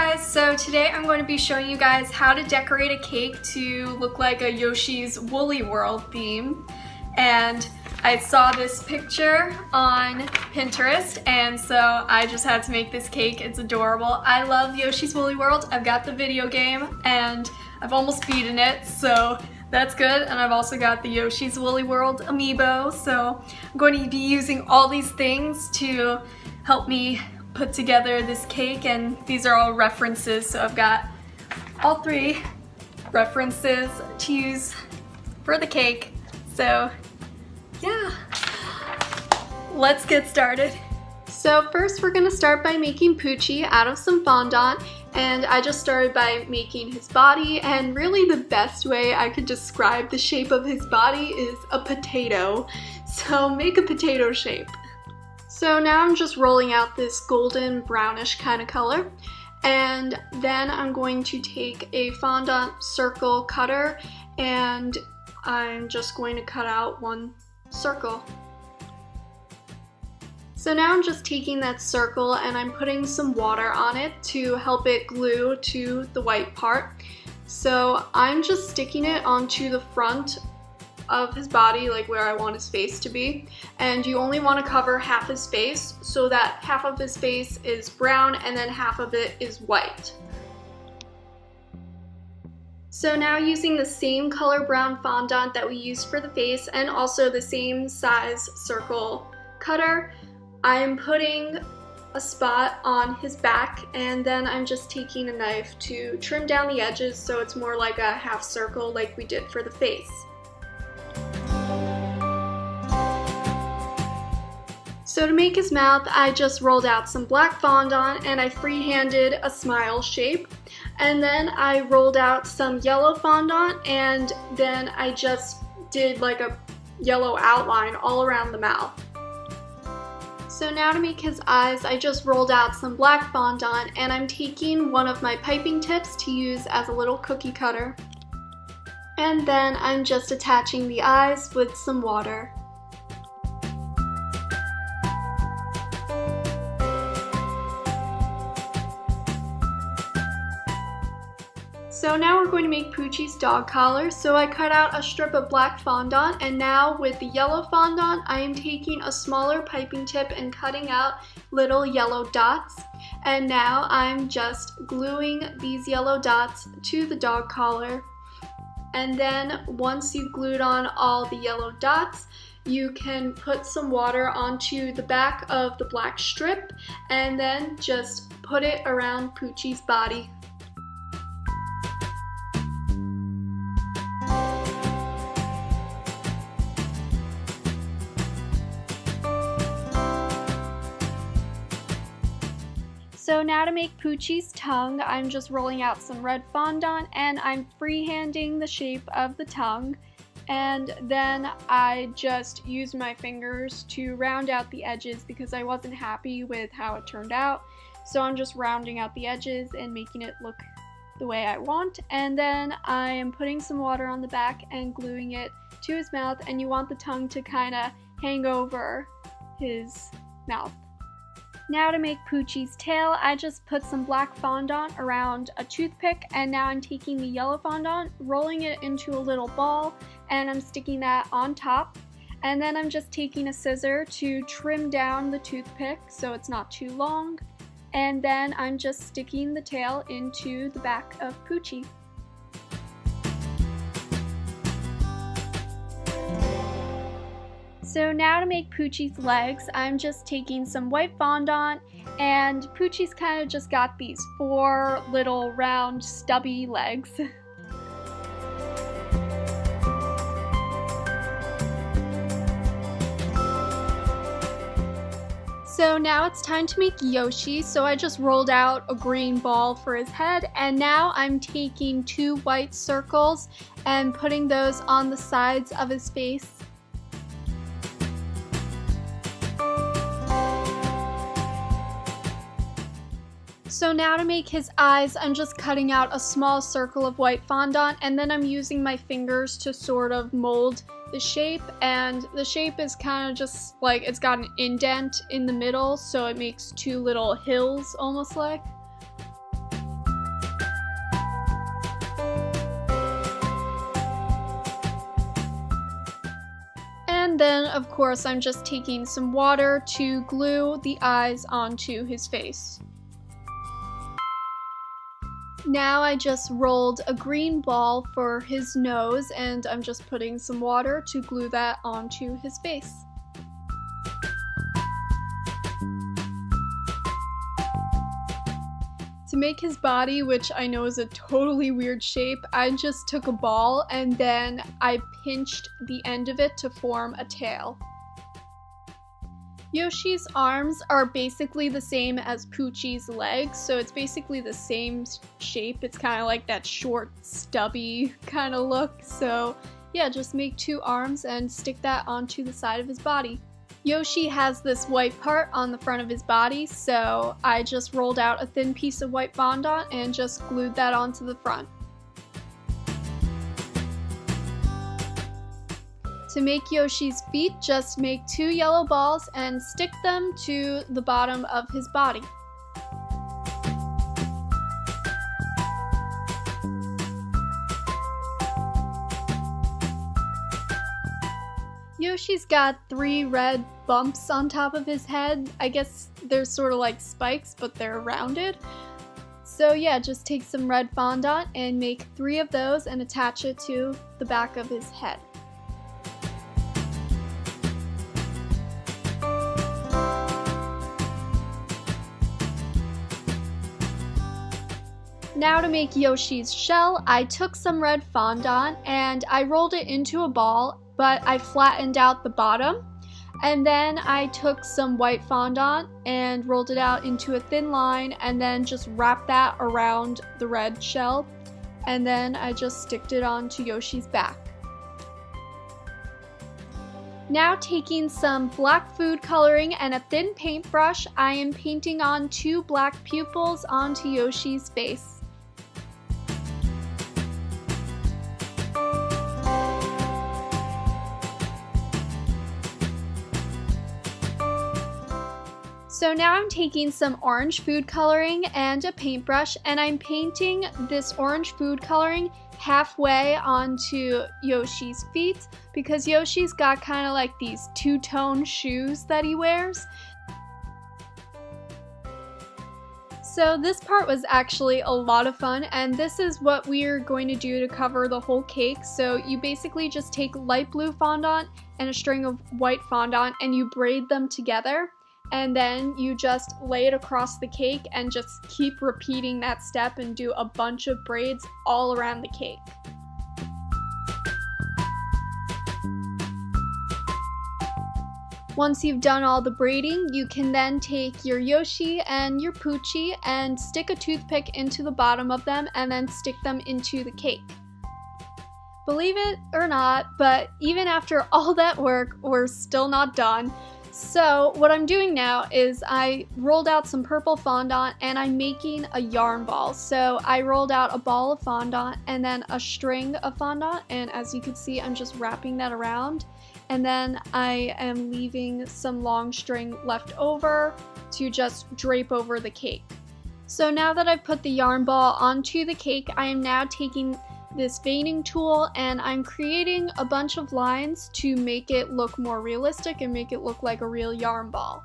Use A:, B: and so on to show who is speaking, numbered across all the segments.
A: guys, so today I'm going to be showing you guys how to decorate a cake to look like a Yoshi's Woolly World theme. And I saw this picture on Pinterest, and so I just had to make this cake. It's adorable. I love Yoshi's Woolly World. I've got the video game and I've almost beaten it, so that's good. And I've also got the Yoshi's Woolly World amiibo, so I'm going to be using all these things to help me put together this cake, and these are all references, so I've got all three references to use for the cake. So yeah, let's get started. So first we're gonna start by making Poochie out of some fondant, and I just started by making his body, and really the best way I could describe the shape of his body is a potato. So make a potato shape. So now I'm just rolling out this golden brownish kind of color, and then I'm going to take a fondant circle cutter and I'm just going to cut out one circle. So now I'm just taking that circle and I'm putting some water on it to help it glue to the white part. So I'm just sticking it onto the front of his body, like where I want his face to be, and you only want to cover half his face so that half of his face is brown and then half of it is white. So now, using the same color brown fondant that we used for the face and also the same size circle cutter, I'm putting a spot on his back, and then I'm just taking a knife to trim down the edges so it's more like a half circle like we did for the face. So to make his mouth, I just rolled out some black fondant and I freehanded a smile shape. And then I rolled out some yellow fondant, and then I just did like a yellow outline all around the mouth. So now to make his eyes, I just rolled out some black fondant and I'm taking one of my piping tips to use as a little cookie cutter. And then I'm just attaching the eyes with some water. So now we're going to make Poochie's dog collar. So I cut out a strip of black fondant, and now with the yellow fondant, I am taking a smaller piping tip and cutting out little yellow dots. And now I'm just gluing these yellow dots to the dog collar. And then once you've glued on all the yellow dots, you can put some water onto the back of the black strip and then just put it around Poochie's body. So now to make Poochie's tongue, I'm just rolling out some red fondant and I'm freehanding the shape of the tongue, and then I just used my fingers to round out the edges because I wasn't happy with how it turned out. So I'm just rounding out the edges and making it look the way I want, and then I am putting some water on the back and gluing it to his mouth, and you want the tongue to kind of hang over his mouth. Now to make Poochie's tail, I just put some black fondant around a toothpick, and now I'm taking the yellow fondant, rolling it into a little ball, and I'm sticking that on top. And then I'm just taking a scissor to trim down the toothpick so it's not too long. And then I'm just sticking the tail into the back of Poochie. So now to make Poochie's legs, I'm just taking some white fondant, and Poochie's kind of just got these 4 little round stubby legs. So now it's time to make Yoshi, so I just rolled out a green ball for his head, and now I'm taking 2 white circles and putting those on the sides of his face. So now to make his eyes, I'm just cutting out a small circle of white fondant, and then I'm using my fingers to sort of mold the shape, and the shape is kind of just like it's got an indent in the middle, so it makes 2 little hills almost like. And then, of course, I'm just taking some water to glue the eyes onto his face. Now I just rolled a green ball for his nose, and I'm just putting some water to glue that onto his face. To make his body, which I know is a totally weird shape, I just took a ball and then I pinched the end of it to form a tail. Yoshi's arms are basically the same as Poochie's legs, so it's basically the same shape. It's kind of like that short, stubby kind of look. So yeah, just make 2 arms and stick that onto the side of his body. Yoshi has this white part on the front of his body, so I just rolled out a thin piece of white fondant and just glued that onto the front. To make Yoshi's feet, just make 2 yellow balls and stick them to the bottom of his body. Yoshi's got 3 red bumps on top of his head. I guess they're sort of like spikes, but they're rounded. So yeah, just take some red fondant and make 3 of those and attach it to the back of his head. Now to make Yoshi's shell, I took some red fondant and I rolled it into a ball, but I flattened out the bottom. And then I took some white fondant and rolled it out into a thin line and then just wrapped that around the red shell. And then I just sticked it onto Yoshi's back. Now taking some black food coloring and a thin paintbrush, I am painting on 2 black pupils onto Yoshi's face. So now I'm taking some orange food coloring and a paintbrush, and I'm painting this orange food coloring halfway onto Yoshi's feet because Yoshi's got kind of like these 2-tone shoes that he wears. So this part was actually a lot of fun, and this is what we're going to do to cover the whole cake. So you basically just take light blue fondant and a string of white fondant and you braid them together. And then you just lay it across the cake and just keep repeating that step and do a bunch of braids all around the cake. Once you've done all the braiding, you can then take your Yoshi and your Poochie and stick a toothpick into the bottom of them and then stick them into the cake. Believe it or not, but even after all that work, we're still not done. So what I'm doing now is I rolled out some purple fondant and I'm making a yarn ball. So I rolled out a ball of fondant and then a string of fondant, and as you can see, I'm just wrapping that around. And then I am leaving some long string left over to just drape over the cake. So now that I've put the yarn ball onto the cake, I am now taking this veining tool and I'm creating a bunch of lines to make it look more realistic and make it look like a real yarn ball.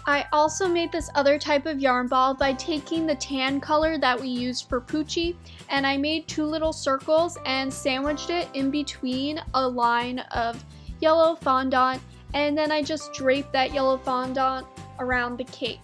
A: I also made this other type of yarn ball by taking the tan color that we used for Poochie, and I made 2 little circles and sandwiched it in between a line of yellow fondant, and then I just draped that yellow fondant around the cake.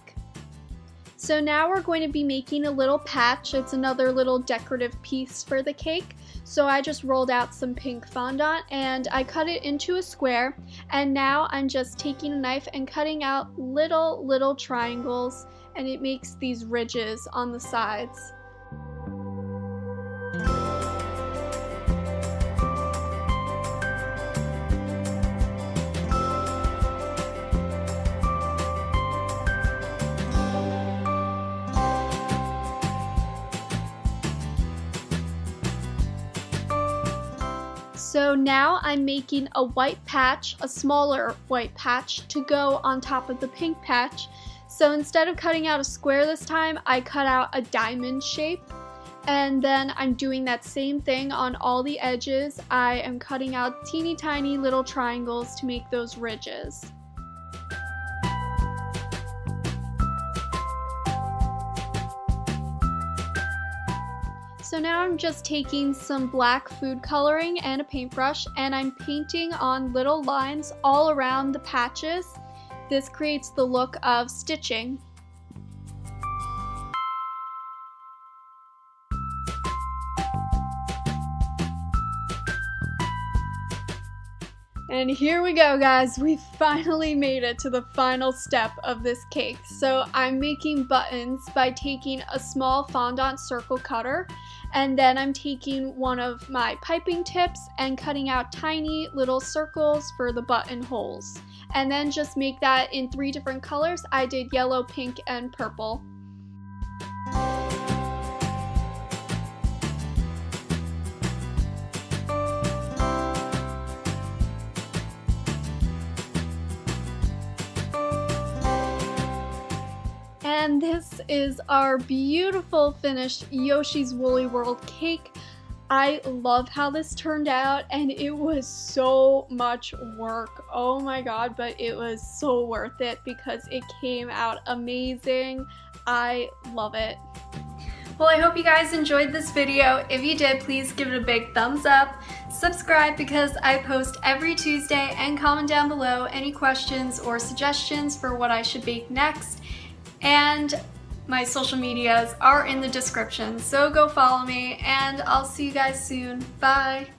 A: So now we're going to be making a little patch. It's another little decorative piece for the cake. So I just rolled out some pink fondant and I cut it into a square, and now I'm just taking a knife and cutting out little triangles, and it makes these ridges on the sides. So now I'm making a white patch, a smaller white patch, to go on top of the pink patch. So instead of cutting out a square this time, I cut out a diamond shape. And then I'm doing that same thing on all the edges. I am cutting out teeny tiny little triangles to make those ridges. So now I'm just taking some black food coloring and a paintbrush, and I'm painting on little lines all around the patches. This creates the look of stitching. And here we go, guys. We finally made it to the final step of this cake. So I'm making buttons by taking a small fondant circle cutter, and then I'm taking one of my piping tips and cutting out tiny little circles for the buttonholes. And then just make that in 3 different colors. I did yellow, pink, and purple. And this is our beautiful finished Yoshi's Woolly World cake. I love how this turned out, and it was so much work. Oh my god, but it was so worth it because it came out amazing. I love it. Well, I hope you guys enjoyed this video. If you did, please give it a big thumbs up. Subscribe because I post every Tuesday, and comment down below any questions or suggestions for what I should bake next. And my social medias are in the description, so go follow me, and I'll see you guys soon. Bye!